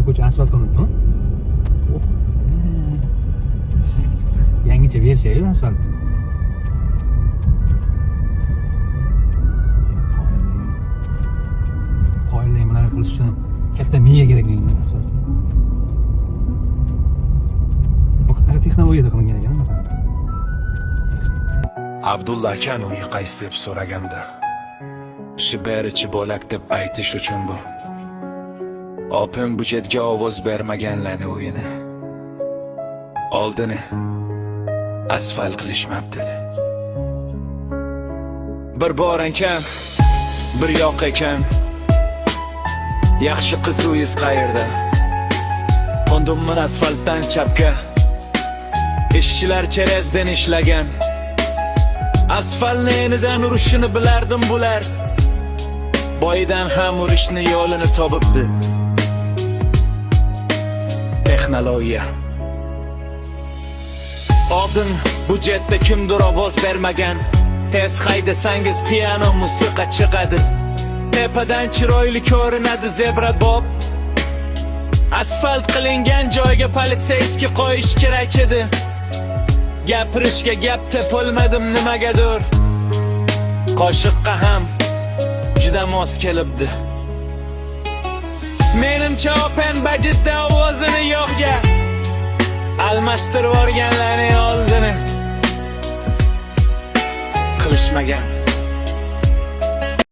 ko'cha asfalt qilinibdimi? Yangicha versiya-yu asfalt. Qoyillar bunaqa qilish uchun katta miya kerak menga asfalt. Bu qanaqa texnologiyada qilingan ekan bunaqa? Abdulla akan uyi qaysi deb so'raganda Shiberichi bo'lak deb aytish uchun bu. Opam budjetga ovoz bermaganlarni uyini oldini asfalt qilishmabdi. Bir bor ekan, bir yoq ekan. Yaxshi qiz uyingiz qayerda? Qondimman asfaltdan chapga. Ishchilar cherezdan ishlagan. Asfaltni enidan urishini bilardim bular. Boydan ham urishni yo'lini topibdi. Texnologiya. Oldin budjetda kimdir ovoz bermagan. Tez haydasangiz piano musiqa chiqadi. Tepadan chiroyli ko'rinadi zebra bob. Asfalt qilingan joyga politseyski qo'yish kerak edi. Gapirishga gap tepolmadim nimagadir. Qoshiqqa ham juda mos kelibdi. Menimcha open budjetda ovozini yo'qga almashtirib yuborganlarning oldini qilishmagan.